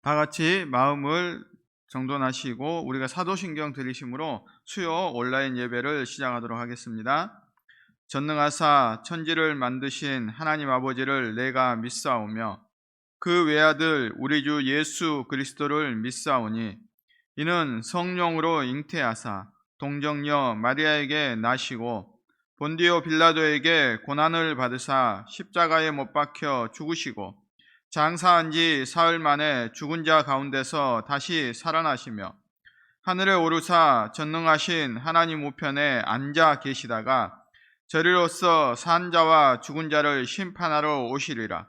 다 같이 마음을 정돈하시고 우리가 사도신경 들으심으로 수요 온라인 예배를 시작하도록 하겠습니다. 전능하사 천지를 만드신 하나님 아버지를 내가 믿사오며 그 외아들 우리 주 예수 그리스도를 믿사오니 이는 성령으로 잉태하사 동정녀 마리아에게 나시고 본디오 빌라도에게 고난을 받으사 십자가에 못 박혀 죽으시고 장사한 지 사흘 만에 죽은 자 가운데서 다시 살아나시며 하늘에 오르사 전능하신 하나님 우편에 앉아 계시다가 저리로서 산 자와 죽은 자를 심판하러 오시리라.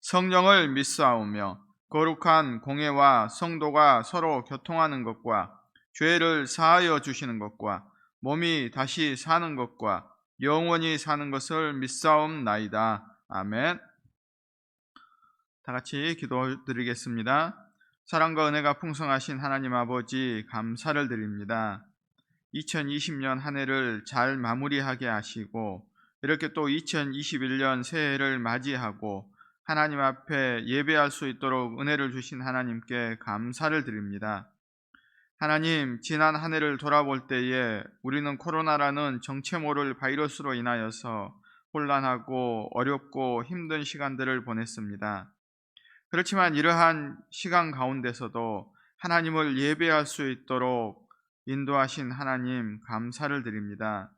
성령을 믿사오며 거룩한 공회와 성도가 서로 교통하는 것과 죄를 사하여 주시는 것과 몸이 다시 사는 것과 영원히 사는 것을 믿사옵나이다. 아멘. 다 같이 기도드리겠습니다. 사랑과 은혜가 풍성하신 하나님 아버지 감사를 드립니다. 2020년 한 해를 잘 마무리하게 하시고 이렇게 또 2021년 새해를 맞이하고 하나님 앞에 예배할 수 있도록 은혜를 주신 하나님께 감사를 드립니다. 하나님, 지난 한 해를 돌아볼 때에 우리는 코로나라는 정체 모를 바이러스로 인하여서 혼란하고 어렵고 힘든 시간들을 보냈습니다. 그렇지만 이러한 시간 가운데서도 하나님을 예배할 수 있도록 인도하신 하나님 감사를 드립니다.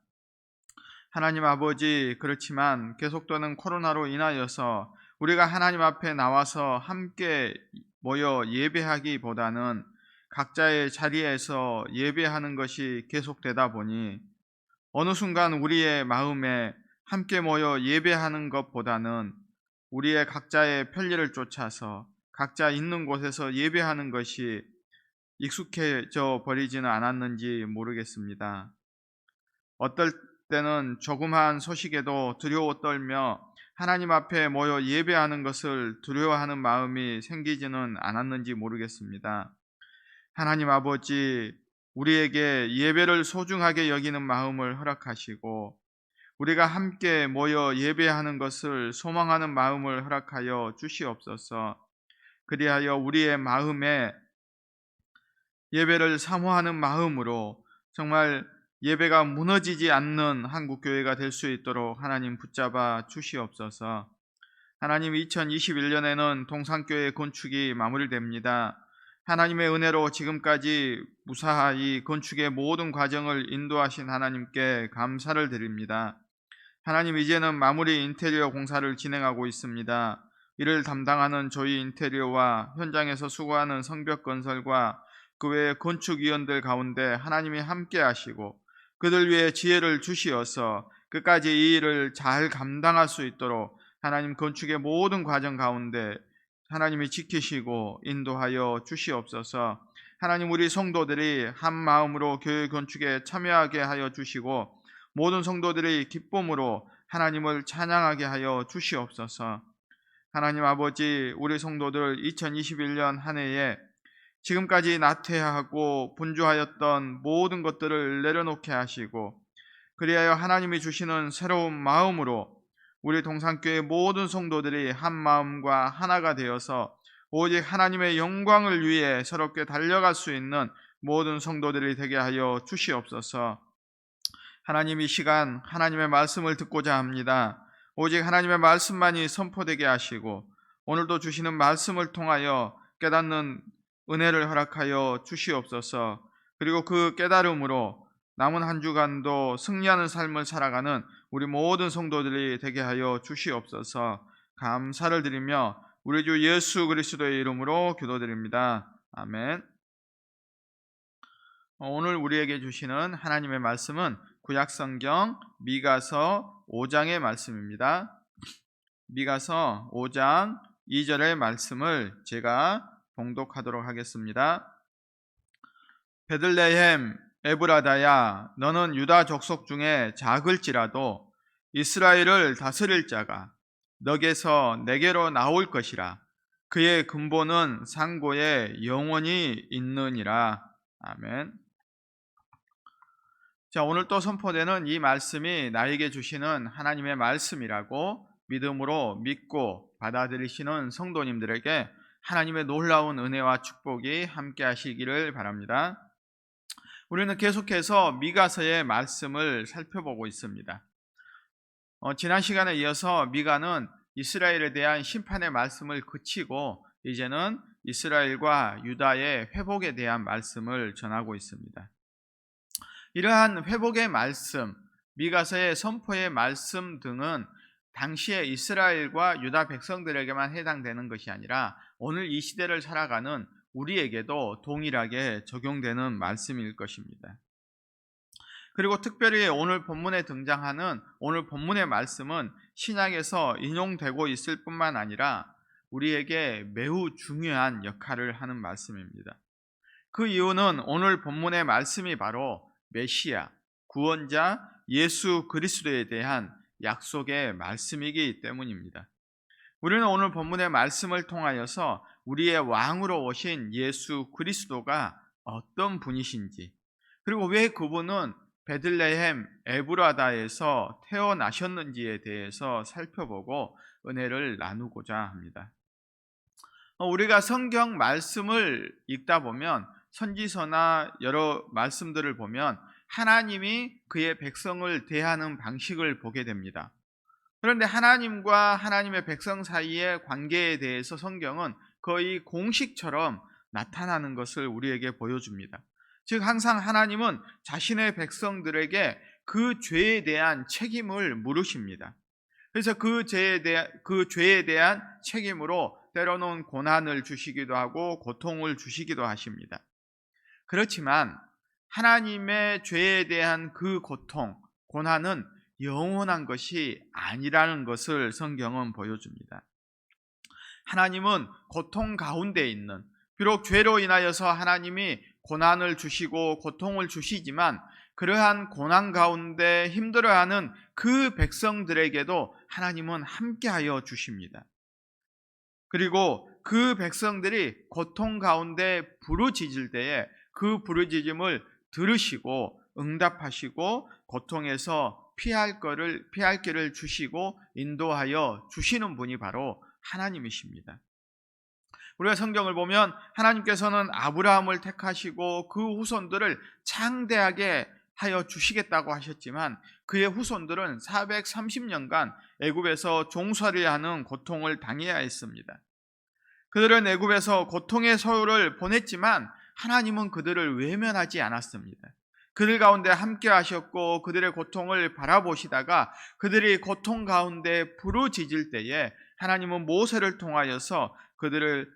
하나님 아버지, 그렇지만 계속되는 코로나로 인하여서 우리가 하나님 앞에 나와서 함께 모여 예배하기보다는 각자의 자리에서 예배하는 것이 계속되다 보니 어느 순간 우리의 마음에 함께 모여 예배하는 것보다는 우리의 각자의 편리를 쫓아서 각자 있는 곳에서 예배하는 것이 익숙해져 버리지는 않았는지 모르겠습니다. 어떨 때는 조그마한 소식에도 두려워 떨며 하나님 앞에 모여 예배하는 것을 두려워하는 마음이 생기지는 않았는지 모르겠습니다. 하나님 아버지, 우리에게 예배를 소중하게 여기는 마음을 허락하시고 우리가 함께 모여 예배하는 것을 소망하는 마음을 허락하여 주시옵소서. 그리하여 우리의 마음에 예배를 사모하는 마음으로 정말 예배가 무너지지 않는 한국교회가 될 수 있도록 하나님 붙잡아 주시옵소서. 하나님, 2021년에는 동산교회 건축이 마무리됩니다. 하나님의 은혜로 지금까지 무사히 건축의 모든 과정을 인도하신 하나님께 감사를 드립니다. 하나님, 이제는 마무리 인테리어 공사를 진행하고 있습니다. 이를 담당하는 조이 인테리어와 현장에서 수고하는 성벽 건설과 그 외의 건축위원들 가운데 하나님이 함께 하시고 그들 위해 지혜를 주시어서 끝까지 이 일을 잘 감당할 수 있도록 하나님 건축의 모든 과정 가운데 하나님이 지키시고 인도하여 주시옵소서. 하나님, 우리 성도들이 한 마음으로 교회 건축에 참여하게 하여 주시고 모든 성도들이 기쁨으로 하나님을 찬양하게 하여 주시옵소서. 하나님 아버지, 우리 성도들 2021년 한 해에 지금까지 나태하고 분주하였던 모든 것들을 내려놓게 하시고 그리하여 하나님이 주시는 새로운 마음으로 우리 동산교회 모든 성도들이 한 마음과 하나가 되어서 오직 하나님의 영광을 위해 새롭게 달려갈 수 있는 모든 성도들이 되게 하여 주시옵소서. 하나님, 이 시간 하나님의 말씀을 듣고자 합니다. 오직 하나님의 말씀만이 선포되게 하시고 오늘도 주시는 말씀을 통하여 깨닫는 은혜를 허락하여 주시옵소서. 그리고 그 깨달음으로 남은 한 주간도 승리하는 삶을 살아가는 우리 모든 성도들이 되게 하여 주시옵소서. 감사를 드리며 우리 주 예수 그리스도의 이름으로 기도드립니다. 아멘. 오늘 우리에게 주시는 하나님의 말씀은 구약성경 미가서 5장의 말씀입니다. 미가서 5장 2절의 말씀을 제가 봉독하도록 하겠습니다. 베들레헴 에브라다야, 너는 유다 족속 중에 작을지라도 이스라엘을 다스릴 자가 너게서 내게로 나올 것이라. 그의 근본은 상고에 영원히 있느니라. 아멘. 자, 오늘 또 선포되는 이 말씀이 나에게 주시는 하나님의 말씀이라고 믿음으로 믿고 받아들이시는 성도님들에게 하나님의 놀라운 은혜와 축복이 함께 하시기를 바랍니다. 우리는 계속해서 미가서의 말씀을 살펴보고 있습니다. 지난 시간에 이어서 미가는 이스라엘에 대한 심판의 말씀을 그치고 이제는 이스라엘과 유다의 회복에 대한 말씀을 전하고 있습니다. 이러한 회복의 말씀, 미가서의 선포의 말씀 등은 당시의 이스라엘과 유다 백성들에게만 해당되는 것이 아니라 오늘 이 시대를 살아가는 우리에게도 동일하게 적용되는 말씀일 것입니다. 그리고 특별히 오늘 본문에 등장하는 오늘 본문의 말씀은 신약에서 인용되고 있을 뿐만 아니라 우리에게 매우 중요한 역할을 하는 말씀입니다. 그 이유는 오늘 본문의 말씀이 바로 메시아, 구원자 예수 그리스도에 대한 약속의 말씀이기 때문입니다. 우리는 오늘 본문의 말씀을 통하여서 우리의 왕으로 오신 예수 그리스도가 어떤 분이신지, 그리고 왜 그분은 베들레헴 에브라다에서 태어나셨는지에 대해서 살펴보고 은혜를 나누고자 합니다. 우리가 성경 말씀을 읽다 보면 선지서나 여러 말씀들을 보면 하나님이 그의 백성을 대하는 방식을 보게 됩니다. 그런데 하나님과 하나님의 백성 사이의 관계에 대해서 성경은 거의 공식처럼 나타나는 것을 우리에게 보여줍니다. 즉 항상 하나님은 자신의 백성들에게 그 죄에 대한 책임을 물으십니다. 그래서 그 죄에 대한 책임으로 때로는 고난을 주시기도 하고 고통을 주시기도 하십니다. 그렇지만 하나님의 죄에 대한 그 고통, 고난은 영원한 것이 아니라는 것을 성경은 보여줍니다. 하나님은 고통 가운데 있는, 비록 죄로 인하여서 하나님이 고난을 주시고 고통을 주시지만 그러한 고난 가운데 힘들어하는 그 백성들에게도 하나님은 함께하여 주십니다. 그리고 그 백성들이 고통 가운데 부르짖을 때에 그 부르짖음을 들으시고 응답하시고 고통에서 피할 길을 주시고 인도하여 주시는 분이 바로 하나님이십니다. 우리가 성경을 보면 하나님께서는 아브라함을 택하시고 그 후손들을 창대하게 하여 주시겠다고 하셨지만 그의 후손들은 430년간 애굽에서 종살이하는 고통을 당해야 했습니다. 그들은 애굽에서 고통의 서울을 보냈지만 하나님은 그들을 외면하지 않았습니다. 그들 가운데 함께 하셨고 그들의 고통을 바라보시다가 그들이 고통 가운데 부르짖을 때에 하나님은 모세를 통하여서 그들을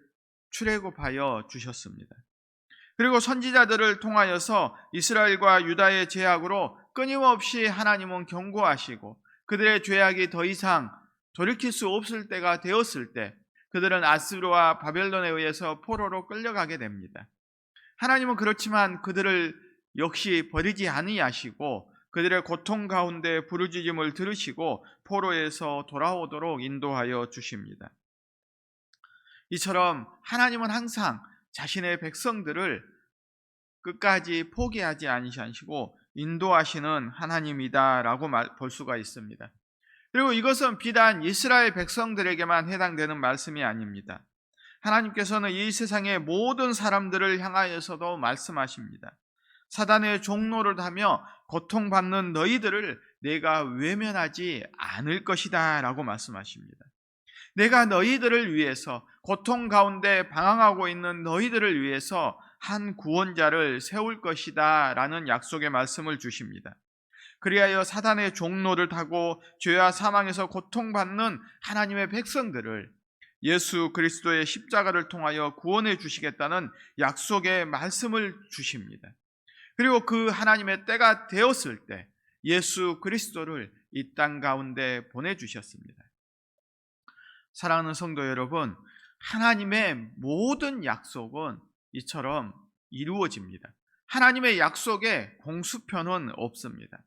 출애굽하여 주셨습니다. 그리고 선지자들을 통하여서 이스라엘과 유다의 죄악으로 끊임없이 하나님은 경고하시고 그들의 죄악이 더 이상 돌이킬 수 없을 때가 되었을 때 그들은 아스르와 바벨론에 의해서 포로로 끌려가게 됩니다. 하나님은 그렇지만 그들을 역시 버리지 아니하시고 그들의 고통 가운데 부르짖음을 들으시고 포로에서 돌아오도록 인도하여 주십니다. 이처럼 하나님은 항상 자신의 백성들을 끝까지 포기하지 않으시고 인도하시는 하나님이다라고 볼 수가 있습니다. 그리고 이것은 비단 이스라엘 백성들에게만 해당되는 말씀이 아닙니다. 하나님께서는 이 세상의 모든 사람들을 향하여서도 말씀하십니다. 사단의 종노를 하며 고통받는 너희들을 내가 외면하지 않을 것이다 라고 말씀하십니다. 내가 너희들을 위해서 고통 가운데 방황하고 있는 너희들을 위해서 한 구원자를 세울 것이다 라는 약속의 말씀을 주십니다. 그리하여 사단의 종노를 타고 죄와 사망에서 고통받는 하나님의 백성들을 예수 그리스도의 십자가를 통하여 구원해 주시겠다는 약속의 말씀을 주십니다. 그리고 그 하나님의 때가 되었을 때 예수 그리스도를 이 땅 가운데 보내주셨습니다. 사랑하는 성도 여러분, 하나님의 모든 약속은 이처럼 이루어집니다. 하나님의 약속에 공수표는 없습니다.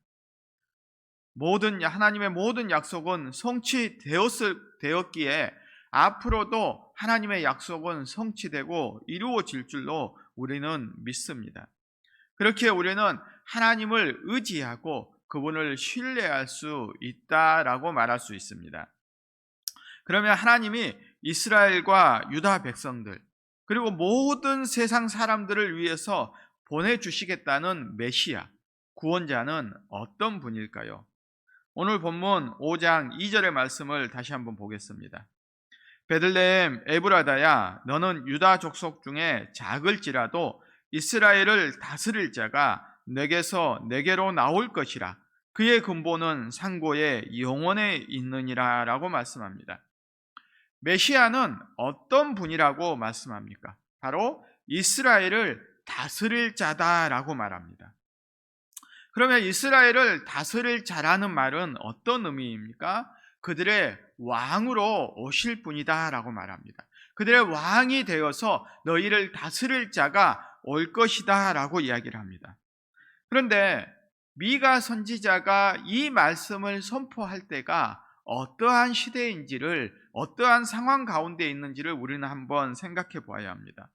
하나님의 모든 약속은 성취되었기에 앞으로도 하나님의 약속은 성취되고 이루어질 줄로 우리는 믿습니다. 그렇기에 우리는 하나님을 의지하고 그분을 신뢰할 수 있다라고 말할 수 있습니다. 그러면 하나님이 이스라엘과 유다 백성들, 그리고 모든 세상 사람들을 위해서 보내주시겠다는 메시아, 구원자는 어떤 분일까요? 오늘 본문 5장 2절의 말씀을 다시 한번 보겠습니다. 베들레헴 에브라다야, 너는 유다 족속 중에 작을지라도 이스라엘을 다스릴 자가 내게서 내게로 나올 것이라. 그의 근본은 상고에 영원에 있느니라 라고 말씀합니다. 메시아는 어떤 분이라고 말씀합니까? 바로 이스라엘을 다스릴 자다라고 말합니다. 그러면 이스라엘을 다스릴 자라는 말은 어떤 의미입니까? 그들의 왕으로 오실 분이다 라고 말합니다. 그들의 왕이 되어서 너희를 다스릴 자가 올 것이다 라고 이야기를 합니다. 그런데 미가 선지자가 이 말씀을 선포할 때가 어떠한 시대인지를, 어떠한 상황 가운데 있는지를 우리는 한번 생각해 보아야 합니다.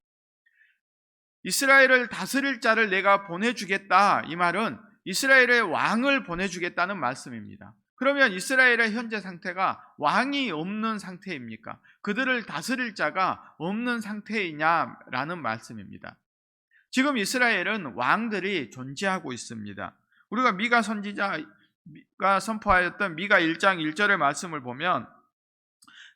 이스라엘을 다스릴 자를 내가 보내주겠다, 이 말은 이스라엘의 왕을 보내주겠다는 말씀입니다. 그러면 이스라엘의 현재 상태가 왕이 없는 상태입니까? 그들을 다스릴 자가 없는 상태이냐라는 말씀입니다. 지금 이스라엘은 왕들이 존재하고 있습니다. 우리가 미가 선지자가 선포하였던 미가 1장 1절의 말씀을 보면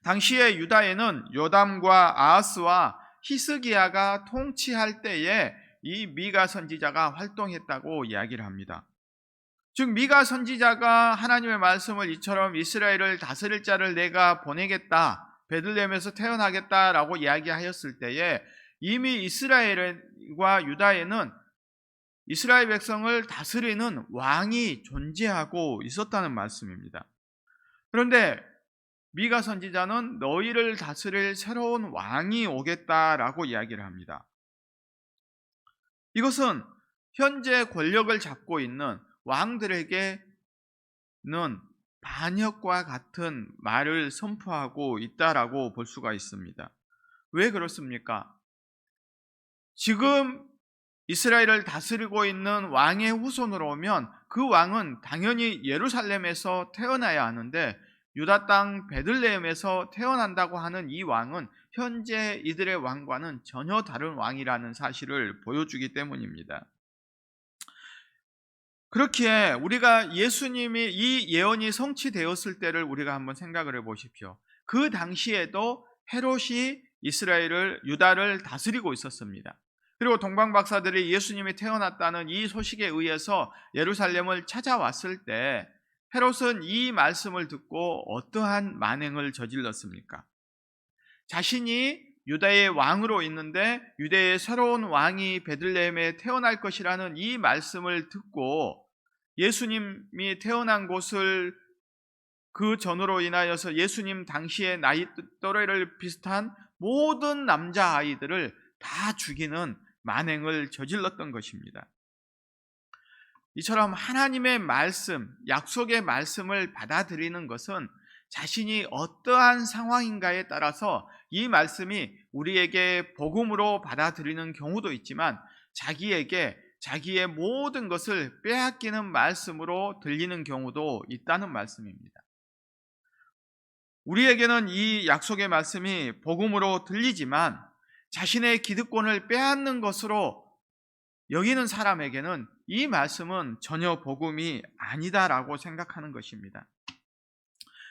당시에 유다에는 요담과 아하스와 히스기야가 통치할 때에 이 미가 선지자가 활동했다고 이야기를 합니다. 즉 미가 선지자가 하나님의 말씀을 이처럼 이스라엘을 다스릴 자를 내가 보내겠다, 베들레헴에서 태어나겠다라고 이야기하였을 때에 이미 이스라엘과 유다에는 이스라엘 백성을 다스리는 왕이 존재하고 있었다는 말씀입니다. 그런데 미가 선지자는 너희를 다스릴 새로운 왕이 오겠다라고 이야기를 합니다. 이것은 현재 권력을 잡고 있는 왕들에게는 반역과 같은 말을 선포하고 있다라고 볼 수가 있습니다. 왜 그렇습니까? 지금 이스라엘을 다스리고 있는 왕의 후손으로 오면 그 왕은 당연히 예루살렘에서 태어나야 하는데 유다 땅 베들레헴에서 태어난다고 하는 이 왕은 현재 이들의 왕과는 전혀 다른 왕이라는 사실을 보여주기 때문입니다. 그렇기에 우리가 예수님이 이 예언이 성취되었을 때를 우리가 한번 생각을 해보십시오. 그 당시에도 헤롯이 유다를 다스리고 있었습니다. 그리고 동방 박사들이 예수님이 태어났다는 이 소식에 의해서 예루살렘을 찾아왔을 때 헤롯은 이 말씀을 듣고 어떠한 만행을 저질렀습니까? 자신이 유다의 왕으로 있는데 유다의 새로운 왕이 베들레헴에 태어날 것이라는 이 말씀을 듣고 예수님이 태어난 곳을 그 전으로 인하여서 예수님 당시의 나이 또래를 비슷한 모든 남자아이들을 다 죽이는 만행을 저질렀던 것입니다. 이처럼 하나님의 말씀, 약속의 말씀을 받아들이는 것은 자신이 어떠한 상황인가에 따라서 이 말씀이 우리에게 복음으로 받아들이는 경우도 있지만 자기에게 자기의 모든 것을 빼앗기는 말씀으로 들리는 경우도 있다는 말씀입니다. 우리에게는 이 약속의 말씀이 복음으로 들리지만 자신의 기득권을 빼앗는 것으로 여기는 사람에게는 이 말씀은 전혀 복음이 아니다라고 생각하는 것입니다.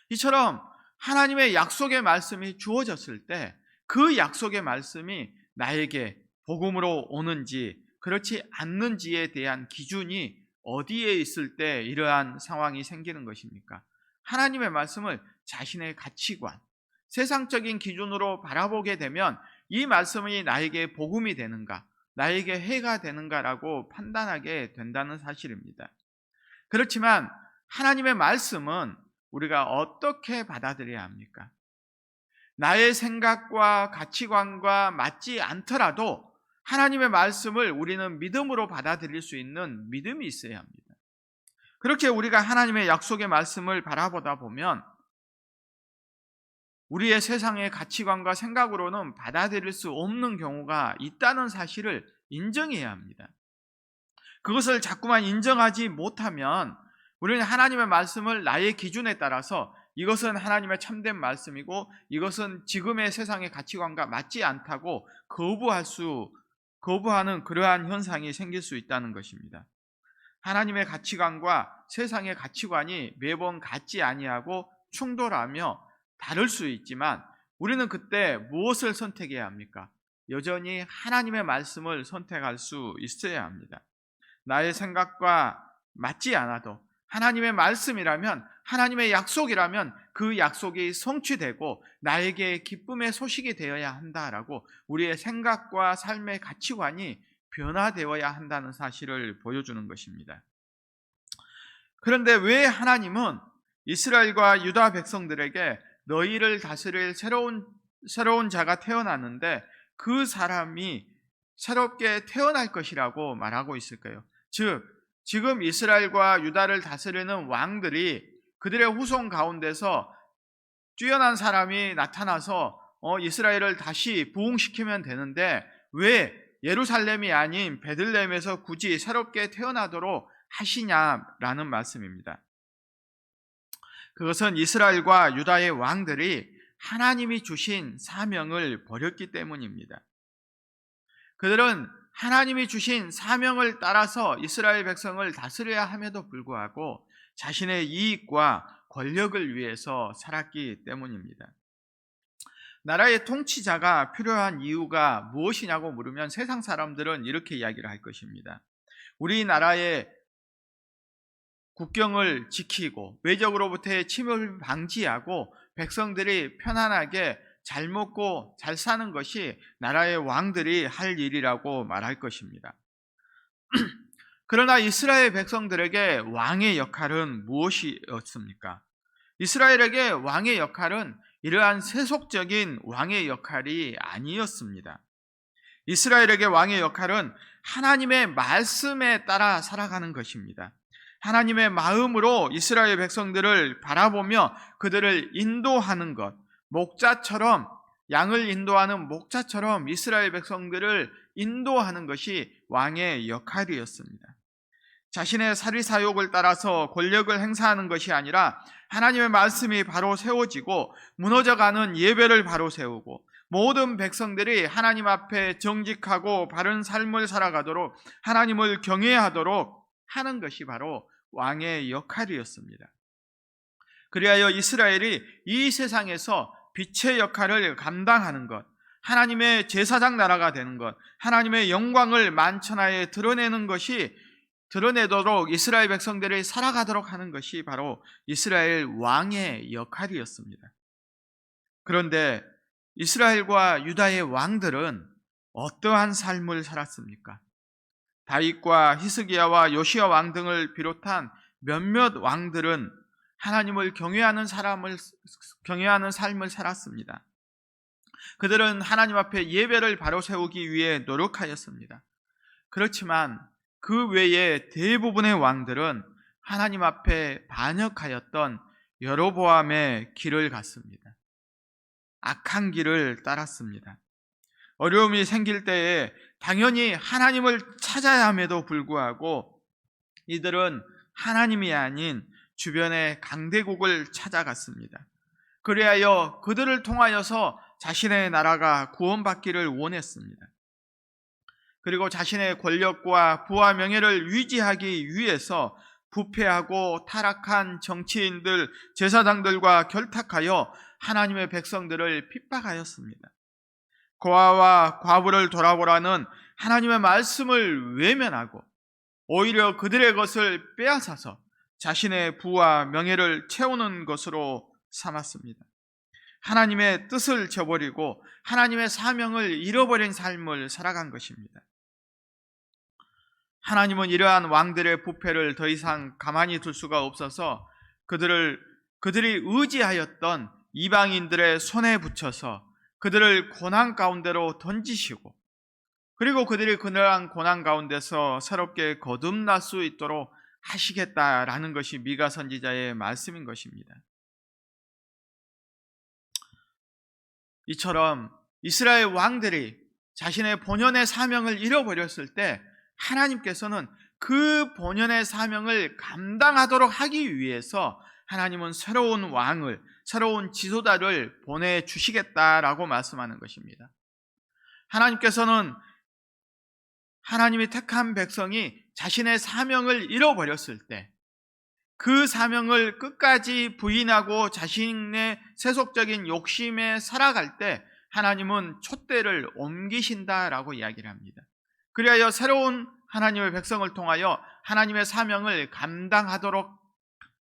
이처럼 하나님의 약속의 말씀이 주어졌을 때 그 약속의 말씀이 나에게 복음으로 오는지 그렇지 않는지에 대한 기준이 어디에 있을 때 이러한 상황이 생기는 것입니까? 하나님의 말씀을 자신의 가치관, 세상적인 기준으로 바라보게 되면 이 말씀이 나에게 복음이 되는가, 나에게 해가 되는가라고 판단하게 된다는 사실입니다. 그렇지만 하나님의 말씀은 우리가 어떻게 받아들여야 합니까? 나의 생각과 가치관과 맞지 않더라도 하나님의 말씀을 우리는 믿음으로 받아들일 수 있는 믿음이 있어야 합니다. 그렇게 우리가 하나님의 약속의 말씀을 바라보다 보면 우리의 세상의 가치관과 생각으로는 받아들일 수 없는 경우가 있다는 사실을 인정해야 합니다. 그것을 자꾸만 인정하지 못하면 우리는 하나님의 말씀을 나의 기준에 따라서 이것은 하나님의 참된 말씀이고 이것은 지금의 세상의 가치관과 맞지 않다고 거부하는 그러한 현상이 생길 수 있다는 것입니다. 하나님의 가치관과 세상의 가치관이 매번 같지 아니하고 충돌하며 다를 수 있지만 우리는 그때 무엇을 선택해야 합니까? 여전히 하나님의 말씀을 선택할 수 있어야 합니다. 나의 생각과 맞지 않아도 하나님의 말씀이라면, 하나님의 약속이라면 그 약속이 성취되고 나에게 기쁨의 소식이 되어야 한다라고 우리의 생각과 삶의 가치관이 변화되어야 한다는 사실을 보여주는 것입니다. 그런데 왜 하나님은 이스라엘과 유다 백성들에게 너희를 다스릴 새로운 자가 태어났는데 그 사람이 새롭게 태어날 것이라고 말하고 있을까요? 즉, 지금 이스라엘과 유다를 다스리는 왕들이 그들의 후손 가운데서 뛰어난 사람이 나타나서 이스라엘을 다시 부흥시키면 되는데 왜 예루살렘이 아닌 베들레헴에서 굳이 새롭게 태어나도록 하시냐라는 말씀입니다. 그것은 이스라엘과 유다의 왕들이 하나님이 주신 사명을 버렸기 때문입니다. 그들은 하나님이 주신 사명을 따라서 이스라엘 백성을 다스려야 함에도 불구하고 자신의 이익과 권력을 위해서 살았기 때문입니다. 나라의 통치자가 필요한 이유가 무엇이냐고 물으면 세상 사람들은 이렇게 이야기를 할 것입니다. 우리나라의 국경을 지키고 외적으로부터의 침입을 방지하고 백성들이 편안하게 잘 먹고 잘 사는 것이 나라의 왕들이 할 일이라고 말할 것입니다. 그러나 이스라엘 백성들에게 왕의 역할은 무엇이었습니까? 이스라엘에게 왕의 역할은 이러한 세속적인 왕의 역할이 아니었습니다. 이스라엘에게 왕의 역할은 하나님의 말씀에 따라 살아가는 것입니다. 하나님의 마음으로 이스라엘 백성들을 바라보며 그들을 인도하는 것, 목자처럼, 양을 인도하는 목자처럼 이스라엘 백성들을 인도하는 것이 왕의 역할이었습니다. 자신의 사리사욕을 따라서 권력을 행사하는 것이 아니라 하나님의 말씀이 바로 세워지고 무너져가는 예배를 바로 세우고 모든 백성들이 하나님 앞에 정직하고 바른 삶을 살아가도록 하나님을 경외하도록 하는 것이 바로 왕의 역할이었습니다. 그리하여 이스라엘이 이 세상에서 빛의 역할을 감당하는 것, 하나님의 제사장 나라가 되는 것, 하나님의 영광을 만천하에 드러내도록 이스라엘 백성들이 살아가도록 하는 것이 바로 이스라엘 왕의 역할이었습니다. 그런데 이스라엘과 유다의 왕들은 어떠한 삶을 살았습니까? 다윗과 히스기야와 요시야 왕 등을 비롯한 몇몇 왕들은 하나님을 경외하는 삶을 살았습니다. 그들은 하나님 앞에 예배를 바로 세우기 위해 노력하였습니다. 그렇지만 그 외에 대부분의 왕들은 하나님 앞에 반역하였던 여로보암의 길을 갔습니다. 악한 길을 따랐습니다. 어려움이 생길 때에 당연히 하나님을 찾아야 함에도 불구하고 이들은 하나님이 아닌 주변의 강대국을 찾아갔습니다. 그리하여 그들을 통하여서 자신의 나라가 구원받기를 원했습니다. 그리고 자신의 권력과 부와 명예를 유지하기 위해서 부패하고 타락한 정치인들, 제사장들과 결탁하여 하나님의 백성들을 핍박하였습니다. 고아와 과부를 돌아보라는 하나님의 말씀을 외면하고 오히려 그들의 것을 빼앗아서 자신의 부와 명예를 채우는 것으로 삼았습니다. 하나님의 뜻을 저버리고 하나님의 사명을 잃어버린 삶을 살아간 것입니다. 하나님은 이러한 왕들의 부패를 더 이상 가만히 둘 수가 없어서 그들이 의지하였던 이방인들의 손에 붙여서 그들을 고난 가운데로 던지시고 그리고 그들이 그러한 고난 가운데서 새롭게 거듭날 수 있도록 하시겠다라는 것이 미가 선지자의 말씀인 것입니다. 이처럼 이스라엘 왕들이 자신의 본연의 사명을 잃어버렸을 때 하나님께서는 그 본연의 사명을 감당하도록 하기 위해서 하나님은 새로운 왕을, 새로운 지도자를 보내주시겠다라고 말씀하는 것입니다. 하나님께서는 하나님이 택한 백성이 자신의 사명을 잃어버렸을 때, 그 사명을 끝까지 부인하고 자신의 세속적인 욕심에 살아갈 때 하나님은 촛대를 옮기신다라고 이야기를 합니다. 그리하여 새로운 하나님의 백성을 통하여 하나님의 사명을 감당하도록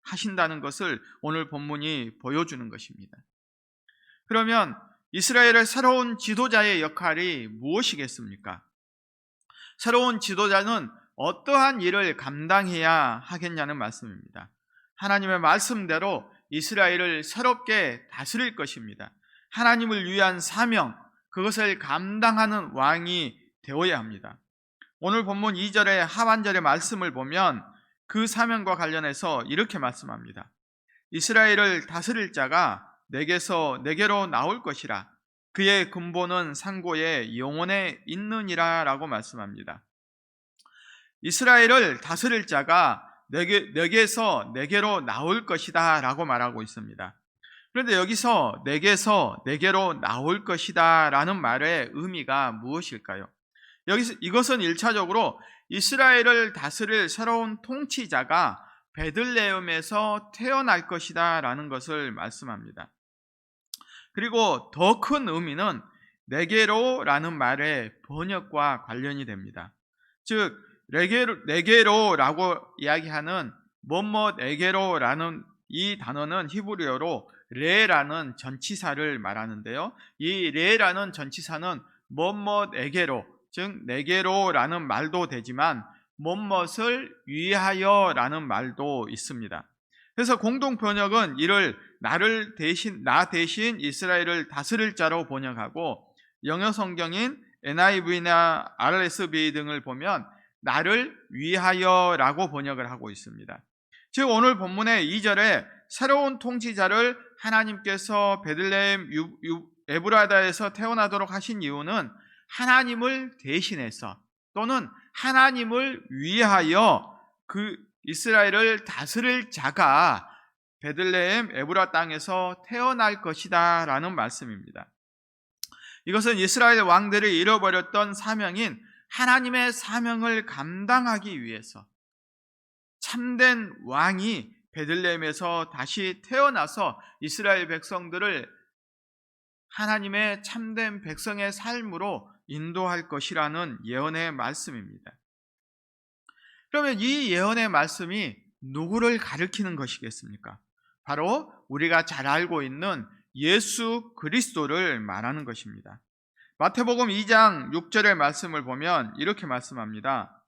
하신다는 것을 오늘 본문이 보여주는 것입니다. 그러면 이스라엘의 새로운 지도자의 역할이 무엇이겠습니까? 새로운 지도자는 어떠한 일을 감당해야 하겠냐는 말씀입니다. 하나님의 말씀대로 이스라엘을 새롭게 다스릴 것입니다. 하나님을 위한 사명, 그것을 감당하는 왕이 되어야 합니다. 오늘 본문 2절의 하반절의 말씀을 보면 그 사명과 관련해서 이렇게 말씀합니다. 이스라엘을 다스릴 자가 내게로 나올 것이라. 그의 근본은 상고에 영원에 있느니라 라고 말씀합니다. 이스라엘을 다스릴 자가 내게로 나올 것이다 라고 말하고 있습니다. 그런데 여기서 내게로 나올 것이다 라는 말의 의미가 무엇일까요? 이것은 1차적으로 이스라엘을 다스릴 새로운 통치자가 베들레헴에서 태어날 것이다 라는 것을 말씀합니다. 그리고 더 큰 의미는 내게로라는 말의 번역과 관련이 됩니다. 즉 내게로라고 이야기하는 내게로라는 이 단어는 히브리어로 레라는 전치사를 말하는데요. 이 레라는 전치사는 내게로, 즉 내게로라는 말도 되지만 무엇을 위하여라는 말도 있습니다. 그래서 공동 번역은 이를 나 대신 이스라엘을 다스릴 자로 번역하고, 영어 성경인 NIV나 RSV 등을 보면 나를 위하여라고 번역을 하고 있습니다. 즉 오늘 본문의 2절에 새로운 통치자를 하나님께서 베들레헴 에브라다에서 태어나도록 하신 이유는 하나님을 대신해서 또는 하나님을 위하여 그 이스라엘을 다스릴 자가 베들레헴 에브라 땅에서 태어날 것이다 라는 말씀입니다. 이것은 이스라엘 왕들이 잃어버렸던 사명인 하나님의 사명을 감당하기 위해서 참된 왕이 베들레헴에서 다시 태어나서 이스라엘 백성들을 하나님의 참된 백성의 삶으로 인도할 것이라는 예언의 말씀입니다. 그러면 이 예언의 말씀이 누구를 가리키는 것이겠습니까? 바로 우리가 잘 알고 있는 예수 그리스도를 말하는 것입니다. 마태복음 2장 6절의 말씀을 보면 이렇게 말씀합니다.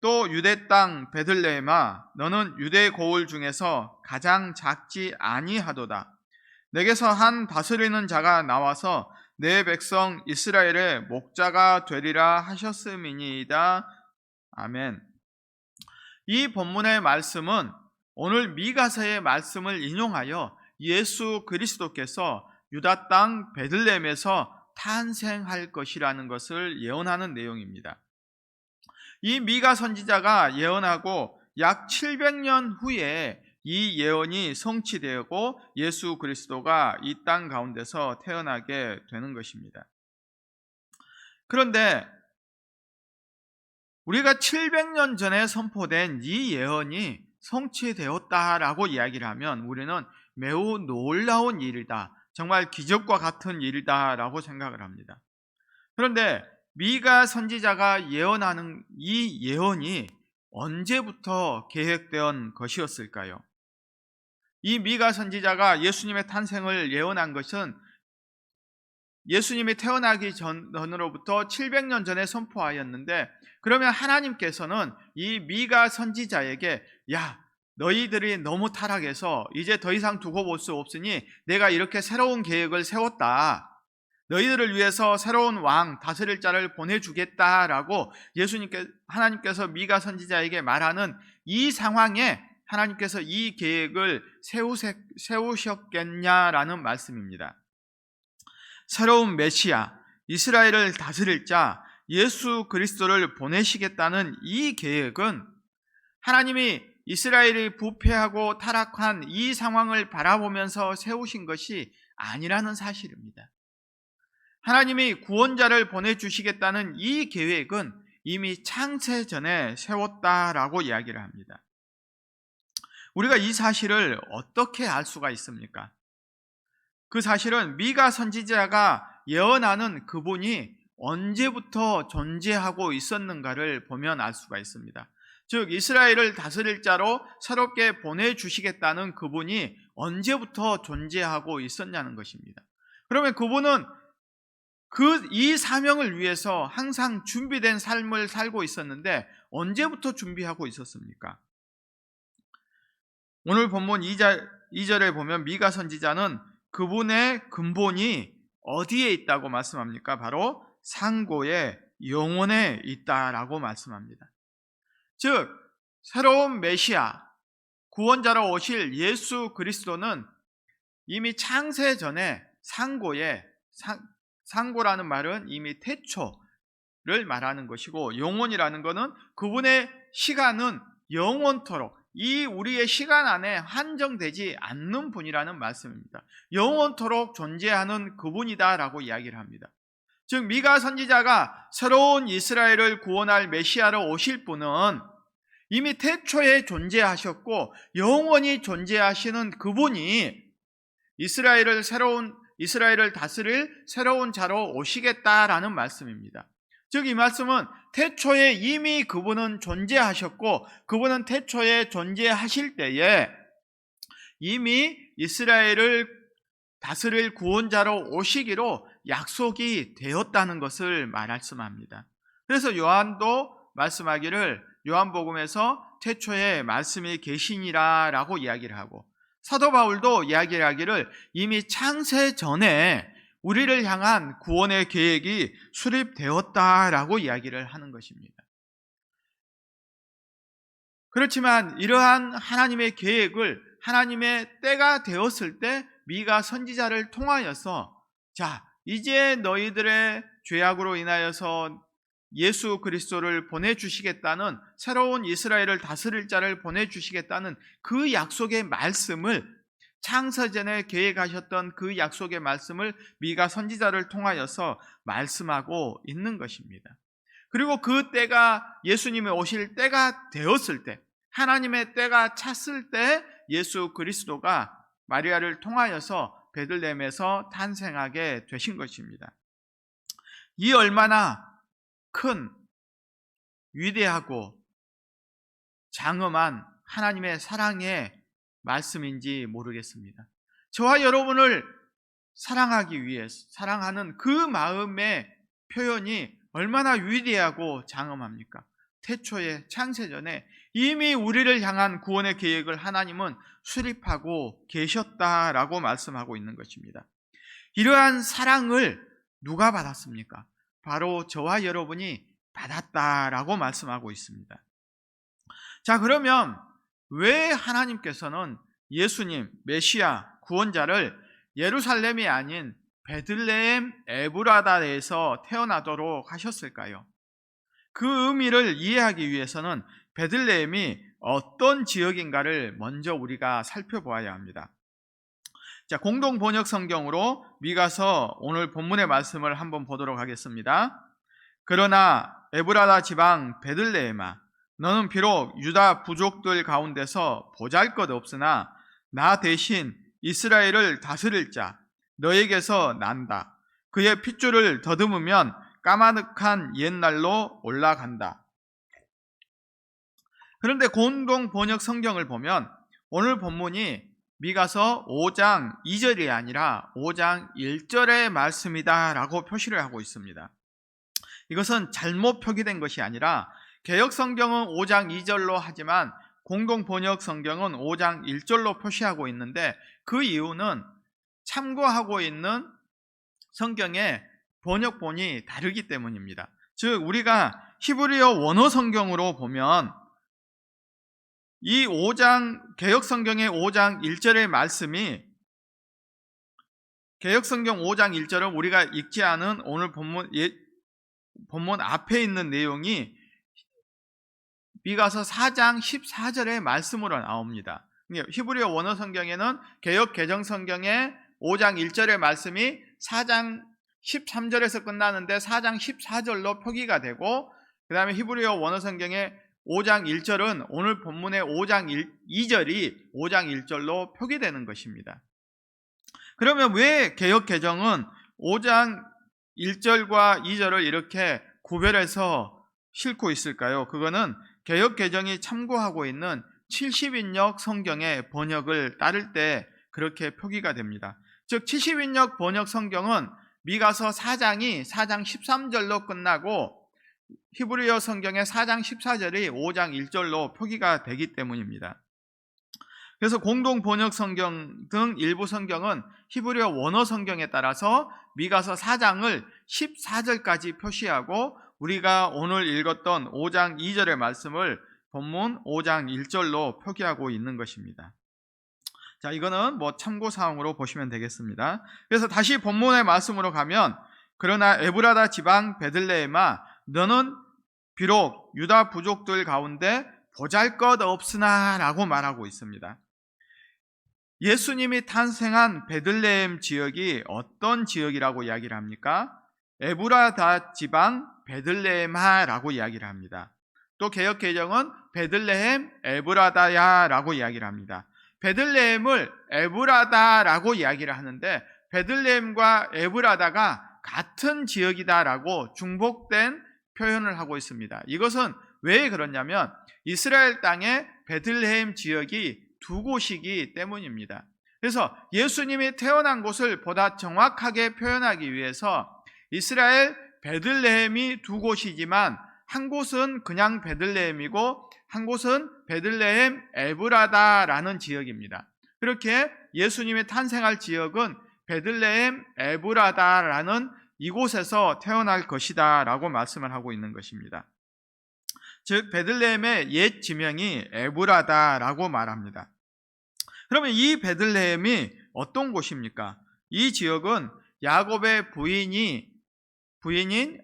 또 유대 땅 베들레헴아, 너는 유대 고을 중에서 가장 작지 아니하도다. 내게서 한 다스리는 자가 나와서 내 백성 이스라엘의 목자가 되리라 하셨음이니이다. 아멘. 이 본문의 말씀은 오늘 미가서의 말씀을 인용하여 예수 그리스도께서 유다 땅 베들레헴에서 탄생할 것이라는 것을 예언하는 내용입니다. 이 미가 선지자가 예언하고 약 700년 후에 이 예언이 성취되고 예수 그리스도가 이 땅 가운데서 태어나게 되는 것입니다. 그런데 우리가 700년 전에 선포된 이 예언이 성취되었다라고 이야기를 하면 우리는 매우 놀라운 일이다, 정말 기적과 같은 일이다라고 생각을 합니다. 그런데 미가 선지자가 예언하는 이 예언이 언제부터 계획된 것이었을까요? 이 미가 선지자가 예수님의 탄생을 예언한 것은 예수님이 태어나기 전으로부터 700년 전에 선포하였는데, 그러면 하나님께서는 이 미가 선지자에게 너희들이 너무 타락해서 이제 더 이상 두고 볼 수 없으니 내가 이렇게 새로운 계획을 세웠다, 너희들을 위해서 새로운 왕, 다스릴 자를 보내주겠다라고 하나님께서 미가 선지자에게 말하는 이 상황에 하나님께서 이 계획을 세우셨겠냐라는 말씀입니다. 새로운 메시아, 이스라엘을 다스릴 자 예수 그리스도를 보내시겠다는 이 계획은 하나님이 이스라엘이 부패하고 타락한 이 상황을 바라보면서 세우신 것이 아니라는 사실입니다. 하나님이 구원자를 보내주시겠다는 이 계획은 이미 창세 전에 세웠다라고 이야기를 합니다. 우리가 이 사실을 어떻게 알 수가 있습니까? 그 사실은 미가 선지자가 예언하는 그분이 언제부터 존재하고 있었는가를 보면 알 수가 있습니다. 즉 이스라엘을 다스릴 자로 새롭게 보내주시겠다는 그분이 언제부터 존재하고 있었냐는 것입니다. 그러면 그분은 이 사명을 위해서 항상 준비된 삶을 살고 있었는데 언제부터 준비하고 있었습니까? 오늘 본문 2절에 보면 미가 선지자는 그분의 근본이 어디에 있다고 말씀합니까? 바로 상고의 영혼에 있다라고 말씀합니다. 즉 새로운 메시아, 구원자로 오실 예수 그리스도는 이미 창세 전에 상고라는 말은 이미 태초를 말하는 것이고, 영혼이라는 것은 그분의 시간은 영원토록 이 우리의 시간 안에 한정되지 않는 분이라는 말씀입니다. 영원토록 존재하는 그분이다라고 이야기를 합니다. 즉 미가 선지자가 새로운 이스라엘을 구원할 메시아로 오실 분은 이미 태초에 존재하셨고 영원히 존재하시는 그분이 이스라엘을 다스릴 새로운 자로 오시겠다라는 말씀입니다. 즉 이 말씀은 태초에 이미 그분은 존재하셨고 그분은 태초에 존재하실 때에 이미 이스라엘을 다스릴 구원자로 오시기로 약속이 되었다는 것을 말씀합니다. 그래서 요한도 말씀하기를 요한복음에서 태초에 말씀이 계시니라 라고 이야기를 하고, 사도 바울도 이야기를 하기를 이미 창세 전에 우리를 향한 구원의 계획이 수립되었다라고 이야기를 하는 것입니다. 그렇지만 이러한 하나님의 계획을 하나님의 때가 되었을 때 미가 선지자를 통하여서 자 이제 너희들의 죄악으로 인하여서 예수 그리스도를 보내주시겠다는, 새로운 이스라엘을 다스릴 자를 보내주시겠다는 그 약속의 말씀을, 창세전에 계획하셨던 그 약속의 말씀을 미가 선지자를 통하여서 말씀하고 있는 것입니다. 그리고 그 때가 예수님이 오실 때가 되었을 때, 하나님의 때가 찼을 때 예수 그리스도가 마리아를 통하여서 베들레헴에서 탄생하게 되신 것입니다. 이 얼마나 큰 위대하고 장엄한 하나님의 사랑의 말씀인지 모르겠습니다. 저와 여러분을 사랑하기 위해서 사랑하는 그 마음의 표현이 얼마나 위대하고 장엄합니까? 태초에 창세전에 이미 우리를 향한 구원의 계획을 하나님은 수립하고 계셨다라고 말씀하고 있는 것입니다. 이러한 사랑을 누가 받았습니까? 바로 저와 여러분이 받았다라고 말씀하고 있습니다. 자, 그러면 왜 하나님께서는 예수님, 메시아, 구원자를 예루살렘이 아닌 베들레헴 에브라다에서 태어나도록 하셨을까요? 그 의미를 이해하기 위해서는 베들레헴이 어떤 지역인가를 먼저 우리가 살펴보아야 합니다. 자, 공동 번역 성경으로 미가서 오늘 본문의 말씀을 한번 보도록 하겠습니다. 그러나 에브라다 지방 베들레헴아, 너는 비록 유다 부족들 가운데서 보잘것없으나 나 대신 이스라엘을 다스릴 자 너에게서 난다. 그의 핏줄을 더듬으면 까마득한 옛날로 올라간다. 그런데 공동 번역 성경을 보면 오늘 본문이 미가서 5장 2절이 아니라 5장 1절의 말씀이다 라고 표시를 하고 있습니다. 이것은 잘못 표기된 것이 아니라 개역 성경은 5장 2절로 하지만 공동 번역 성경은 5장 1절로 표시하고 있는데, 그 이유는 참고하고 있는 성경의 번역본이 다르기 때문입니다. 즉 우리가 히브리어 원어 성경으로 보면 이 5장 개역 성경의 5장 1절의 말씀이, 개역 성경 5장 1절은 우리가 읽지 않은 오늘 본문 앞에 있는 내용이 미가서 4장 14절의 말씀으로 나옵니다. 히브리어 원어 성경에는 개역 개정 성경의 5장 1절의 말씀이 4장 13절에서 끝나는데 4장 14절로 표기가 되고, 그 다음에 히브리어 원어 성경의 5장 1절은 오늘 본문의 5장 2절이 5장 1절로 표기되는 것입니다. 그러면 왜 개역 개정은 5장 1절과 2절을 이렇게 구별해서 싣고 있을까요? 그거는 개역 개정이 참고하고 있는 70인역 성경의 번역을 따를 때 그렇게 표기가 됩니다. 즉 70인역 번역 성경은 미가서 4장이 4장 13절로 끝나고 히브리어 성경의 4장 14절이 5장 1절로 표기가 되기 때문입니다. 그래서 공동 번역 성경 등 일부 성경은 히브리어 원어 성경에 따라서 미가서 4장을 14절까지 표시하고 우리가 오늘 읽었던 5장 2절의 말씀을 본문 5장 1절로 표기하고 있는 것입니다. 자, 이거는 참고 사항으로 보시면 되겠습니다. 그래서 다시 본문의 말씀으로 가면, 그러나 에브라다 지방 베들레헴아 너는 비록 유다 부족들 가운데 보잘것없으나 라고 말하고 있습니다. 예수님이 탄생한 베들레헴 지역이 어떤 지역이라고 이야기를 합니까? 에브라다 지방 베들레헴아라고 이야기를 합니다. 또 개역 개정은 베들레헴 에브라다야라고 이야기를 합니다. 베들레헴을 에브라다라고 이야기를 하는데 베들레헴과 에브라다가 같은 지역이다라고 중복된 표현을 하고 있습니다. 이것은 왜 그러냐면 이스라엘 땅에 베들레헴 지역이 두 곳이기 때문입니다. 그래서 예수님이 태어난 곳을 보다 정확하게 표현하기 위해서 이스라엘 베들레헴이 두 곳이지만 한 곳은 그냥 베들레헴이고 한 곳은 베들레헴 에브라다라는 지역입니다. 그렇게 예수님이 탄생할 지역은 베들레헴 에브라다라는 이곳에서 태어날 것이다 라고 말씀을 하고 있는 것입니다. 즉 베들레헴의 옛 지명이 에브라다라고 말합니다. 그러면 이 베들레헴이 어떤 곳입니까? 이 지역은 야곱의 부인인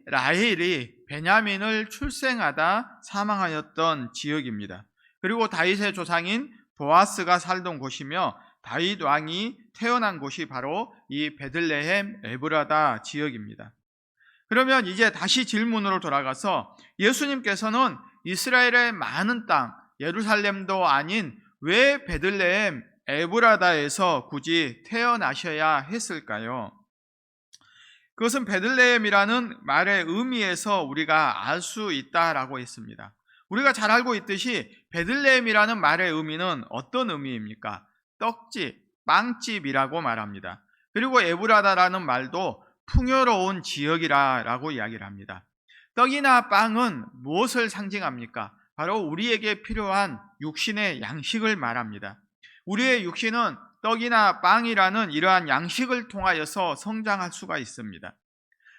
라헬이 베냐민을 출생하다 사망하였던 지역입니다. 그리고 다윗의 조상인 보아스가 살던 곳이며 다윗 왕이 태어난 곳이 바로 이 베들레헴 에브라다 지역입니다. 그러면 이제 다시 질문으로 돌아가서 예수님께서는 이스라엘의 많은 땅 예루살렘도 아닌 왜 베들레헴 에브라다에서 굳이 태어나셔야 했을까요? 그것은 베들레헴이라는 말의 의미에서 우리가 알 수 있다라고 했습니다. 우리가 잘 알고 있듯이 베들레헴이라는 말의 의미는 어떤 의미입니까? 떡집, 빵집이라고 말합니다. 그리고 에브라다라는 말도 풍요로운 지역이라고 이야기를 합니다. 떡이나 빵은 무엇을 상징합니까? 바로 우리에게 필요한 육신의 양식을 말합니다. 우리의 육신은 떡이나 빵이라는 이러한 양식을 통하여서 성장할 수가 있습니다.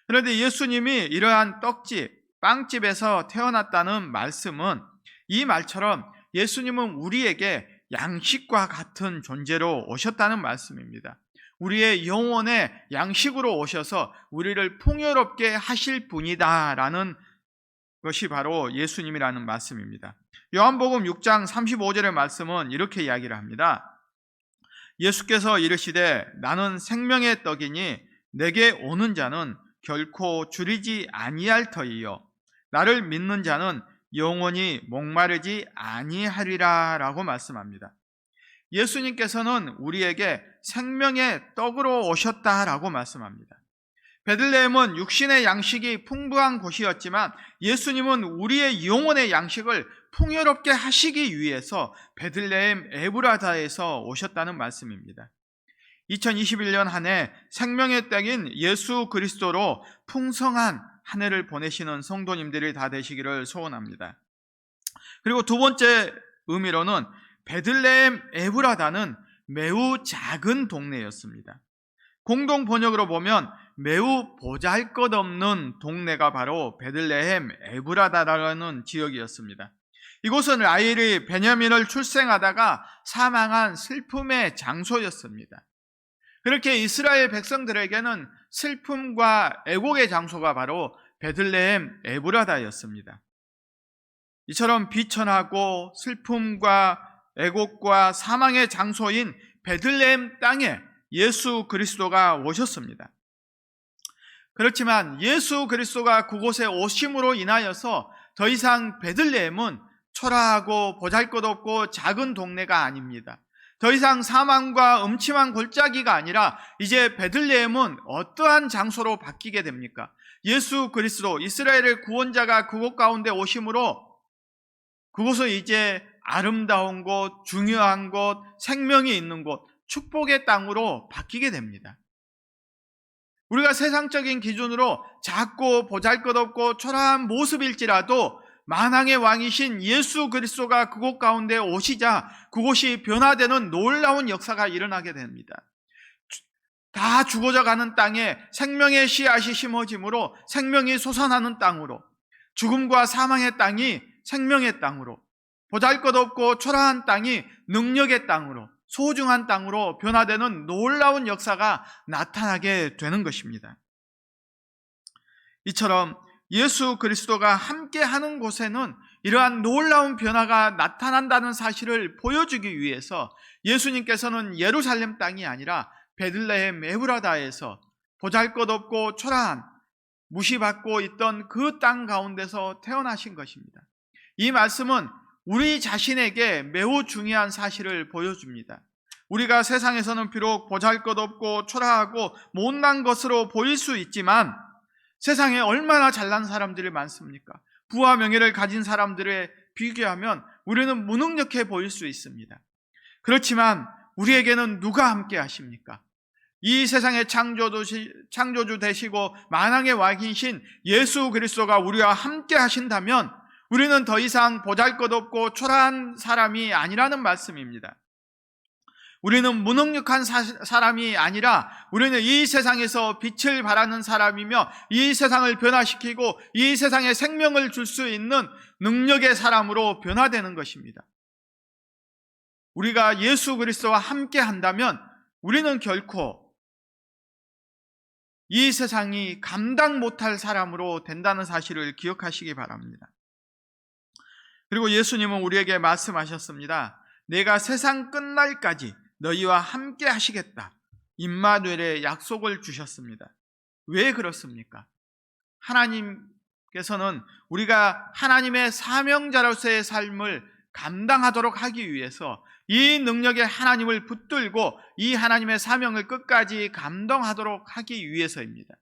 그런데 예수님이 이러한 떡집, 빵집에서 태어났다는 말씀은 이 말처럼 예수님은 우리에게 양식과 같은 존재로 오셨다는 말씀입니다. 우리의 영혼의 양식으로 오셔서 우리를 풍요롭게 하실 분이다라는 것이 바로 예수님이라는 말씀입니다. 요한복음 6장 35절의 말씀은 이렇게 이야기를 합니다. 예수께서 이르시되 나는 생명의 떡이니 내게 오는 자는 결코 줄이지 아니할 터이요 나를 믿는 자는 영원히 목마르지 아니하리라 라고 말씀합니다. 예수님께서는 우리에게 생명의 떡으로 오셨다라고 말씀합니다. 베들레헴은 육신의 양식이 풍부한 곳이었지만 예수님은 우리의 영혼의 양식을 풍요롭게 하시기 위해서 베들레헴 에브라다에서 오셨다는 말씀입니다. 2021년 한 해 생명의 떡인 예수 그리스도로 풍성한 한 해를 보내시는 성도님들이 다 되시기를 소원합니다. 그리고 두 번째 의미로는 베들레헴 에브라다는 매우 작은 동네였습니다. 공동 번역으로 보면 매우 보잘것없는 동네가 바로 베들레헴 에브라다라는 지역이었습니다. 이곳은 라헬이 베냐민을 출생하다가 사망한 슬픔의 장소였습니다. 그렇게 이스라엘 백성들에게는 슬픔과 애곡의 장소가 바로 베들레헴 에브라다였습니다. 이처럼 비천하고 슬픔과 애곡과 사망의 장소인 베들레헴 땅에 예수 그리스도가 오셨습니다. 그렇지만 예수 그리스도가 그곳에 오심으로 인하여서 더 이상 베들레헴은 초라하고 보잘것없고 작은 동네가 아닙니다. 더 이상 사망과 음침한 골짜기가 아니라 이제 베들레헴은 어떠한 장소로 바뀌게 됩니까? 예수 그리스도 이스라엘의 구원자가 그곳 가운데 오심으로 그곳은 이제 아름다운 곳, 중요한 곳, 생명이 있는 곳, 축복의 땅으로 바뀌게 됩니다. 우리가 세상적인 기준으로 작고 보잘것없고 초라한 모습일지라도 만왕의 왕이신 예수 그리스도가 그곳 가운데 오시자 그곳이 변화되는 놀라운 역사가 일어나게 됩니다. 다 죽어져 가는 땅에 생명의 씨앗이 심어짐으로 생명이 솟아나는 땅으로, 죽음과 사망의 땅이 생명의 땅으로, 보잘것없고 초라한 땅이 능력의 땅으로, 소중한 땅으로 변화되는 놀라운 역사가 나타나게 되는 것입니다. 이처럼 예수 그리스도가 함께하는 곳에는 이러한 놀라운 변화가 나타난다는 사실을 보여주기 위해서 예수님께서는 예루살렘 땅이 아니라 베들레헴 에브라다에서 보잘것없고 초라한 무시받고 있던 그 땅 가운데서 태어나신 것입니다. 이 말씀은 우리 자신에게 매우 중요한 사실을 보여줍니다. 우리가 세상에서는 비록 보잘것없고 초라하고 못난 것으로 보일 수 있지만 세상에 얼마나 잘난 사람들이 많습니까? 부와 명예를 가진 사람들에 비교하면 우리는 무능력해 보일 수 있습니다. 그렇지만 우리에게는 누가 함께 하십니까? 이 세상의 창조주 되시고 만왕의 왕이신 예수 그리스도가 우리와 함께 하신다면 우리는 더 이상 보잘것없고 초라한 사람이 아니라는 말씀입니다. 우리는 무능력한 사람이 아니라 우리는 이 세상에서 빛을 발하는 사람이며 이 세상을 변화시키고 이 세상에 생명을 줄 수 있는 능력의 사람으로 변화되는 것입니다. 우리가 예수 그리스도와 함께 한다면 우리는 결코 이 세상이 감당 못할 사람으로 된다는 사실을 기억하시기 바랍니다. 그리고 예수님은 우리에게 말씀하셨습니다. 내가 세상 끝날까지 너희와 함께 하시겠다. 임마누엘의 약속을 주셨습니다. 왜 그렇습니까? 하나님께서는 우리가 하나님의 사명자로서의 삶을 감당하도록 하기 위해서 이 능력의 하나님을 붙들고 이 하나님의 사명을 끝까지 감당하도록 하기 위해서입니다.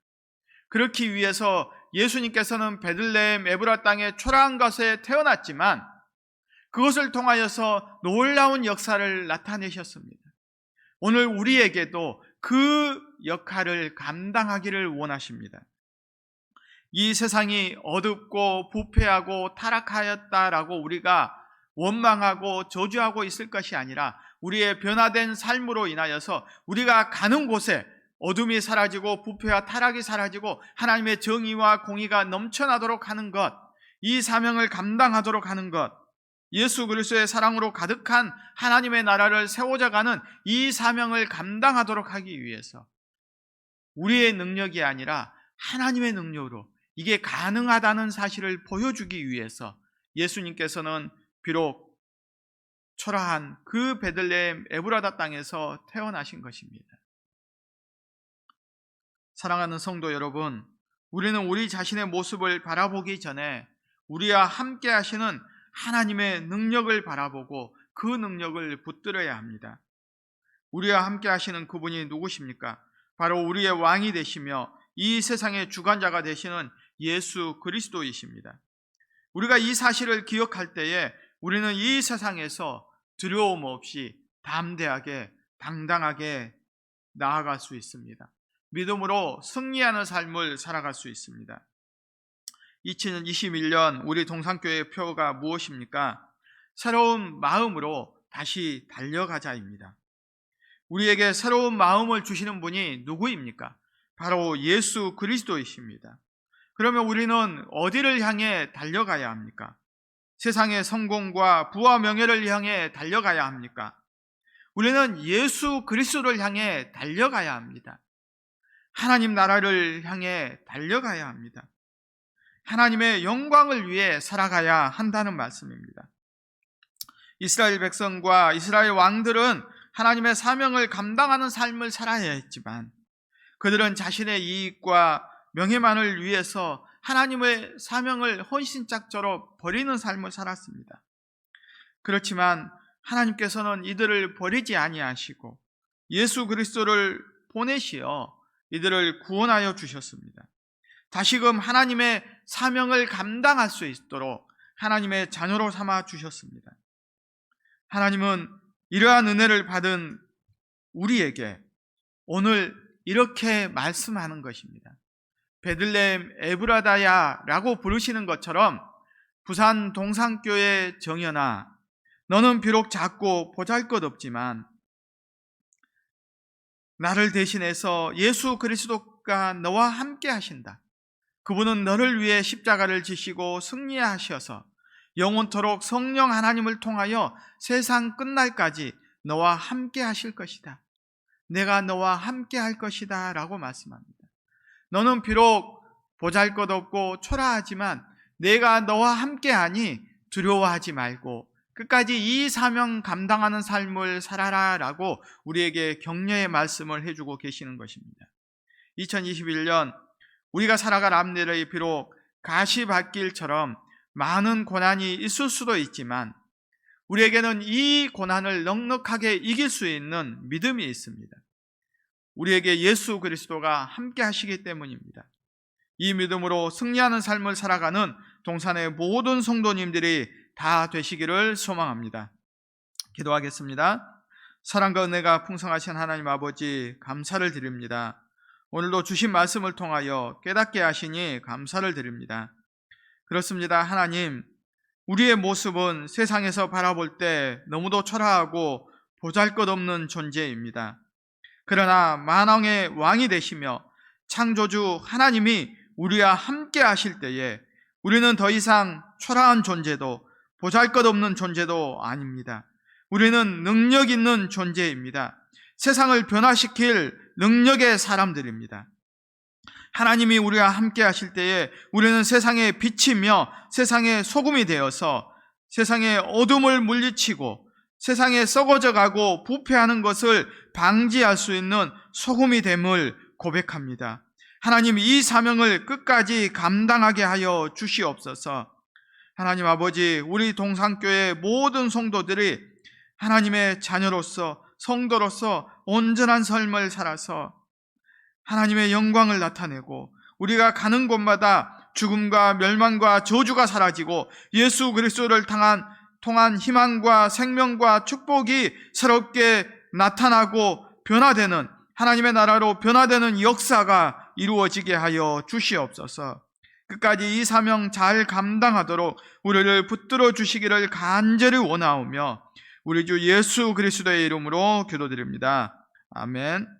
그렇기 위해서 예수님께서는 베들레헴 에브라 땅의 초라한 것에 태어났지만 그것을 통하여서 놀라운 역사를 나타내셨습니다. 오늘 우리에게도 그 역할을 감당하기를 원하십니다. 이 세상이 어둡고 부패하고 타락하였다라고 우리가 원망하고 저주하고 있을 것이 아니라 우리의 변화된 삶으로 인하여서 우리가 가는 곳에 어둠이 사라지고 부패와 타락이 사라지고 하나님의 정의와 공의가 넘쳐나도록 하는 것, 이 사명을 감당하도록 하는 것, 예수 그리스도의 사랑으로 가득한 하나님의 나라를 세워져가는 이 사명을 감당하도록 하기 위해서 우리의 능력이 아니라 하나님의 능력으로 이게 가능하다는 사실을 보여주기 위해서 예수님께서는 비록 초라한 그 베들레헴 에브라다 땅에서 태어나신 것입니다. 사랑하는 성도 여러분, 우리는 우리 자신의 모습을 바라보기 전에 우리와 함께 하시는 하나님의 능력을 바라보고 그 능력을 붙들어야 합니다. 우리와 함께 하시는 그분이 누구십니까? 바로 우리의 왕이 되시며 이 세상의 주관자가 되시는 예수 그리스도이십니다. 우리가 이 사실을 기억할 때에 우리는 이 세상에서 두려움 없이 담대하게 당당하게 나아갈 수 있습니다. 믿음으로 승리하는 삶을 살아갈 수 있습니다. 2021년 우리 동산교회의 표가 무엇입니까? 새로운 마음으로 다시 달려가자입니다. 우리에게 새로운 마음을 주시는 분이 누구입니까? 바로 예수 그리스도이십니다. 그러면 우리는 어디를 향해 달려가야 합니까? 세상의 성공과 부와 명예를 향해 달려가야 합니까? 우리는 예수 그리스도를 향해 달려가야 합니다. 하나님 나라를 향해 달려가야 합니다. 하나님의 영광을 위해 살아가야 한다는 말씀입니다. 이스라엘 백성과 이스라엘 왕들은 하나님의 사명을 감당하는 삶을 살아야 했지만 그들은 자신의 이익과 명예만을 위해서 하나님의 사명을 헌신짝처럼 버리는 삶을 살았습니다. 그렇지만 하나님께서는 이들을 버리지 아니하시고 예수 그리스도를 보내시어 이들을 구원하여 주셨습니다. 다시금 하나님의 사명을 감당할 수 있도록 하나님의 자녀로 삼아 주셨습니다. 하나님은 이러한 은혜를 받은 우리에게 오늘 이렇게 말씀하는 것입니다. 베들레헴 에브라다야라고 부르시는 것처럼 부산 동산교회 정연아, 너는 비록 작고 보잘것없지만 나를 대신해서 예수 그리스도가 너와 함께 하신다. 그분은 너를 위해 십자가를 지시고 승리하셔서 영원토록 성령 하나님을 통하여 세상 끝날까지 너와 함께 하실 것이다. 내가 너와 함께 할 것이다 라고 말씀합니다. 너는 비록 보잘것없고 초라하지만 내가 너와 함께 하니 두려워하지 말고 끝까지 이 사명 감당하는 삶을 살아라 라고 우리에게 격려의 말씀을 해주고 계시는 것입니다. 2021년 우리가 살아갈 앞날에 비록 가시밭길처럼 많은 고난이 있을 수도 있지만 우리에게는 이 고난을 넉넉하게 이길 수 있는 믿음이 있습니다. 우리에게 예수 그리스도가 함께 하시기 때문입니다. 이 믿음으로 승리하는 삶을 살아가는 동산의 모든 성도님들이 다 되시기를 소망합니다. 기도하겠습니다. 사랑과 은혜가 풍성하신 하나님 아버지, 감사를 드립니다. 오늘도 주신 말씀을 통하여 깨닫게 하시니 감사를 드립니다. 그렇습니다. 하나님, 우리의 모습은 세상에서 바라볼 때 너무도 초라하고 보잘것없는 존재입니다. 그러나 만왕의 왕이 되시며 창조주 하나님이 우리와 함께 하실 때에 우리는 더 이상 초라한 존재도 보잘것없는 존재도 아닙니다. 우리는 능력 있는 존재입니다. 세상을 변화시킬 능력의 사람들입니다. 하나님이 우리와 함께 하실 때에 우리는 세상의 빛이며 세상의 소금이 되어서 세상의 어둠을 물리치고 세상에 썩어져 가고 부패하는 것을 방지할 수 있는 소금이 됨을 고백합니다. 하나님, 이 사명을 끝까지 감당하게 하여 주시옵소서. 하나님 아버지, 우리 동산교회 모든 성도들이 하나님의 자녀로서 성도로서 온전한 삶을 살아서 하나님의 영광을 나타내고 우리가 가는 곳마다 죽음과 멸망과 저주가 사라지고 예수 그리스도를 통한 희망과 생명과 축복이 새롭게 나타나고 변화되는 하나님의 나라로 변화되는 역사가 이루어지게 하여 주시옵소서. 끝까지 이 사명 잘 감당하도록 우리를 붙들어 주시기를 간절히 원하오며 우리 주 예수 그리스도의 이름으로 기도드립니다. 아멘.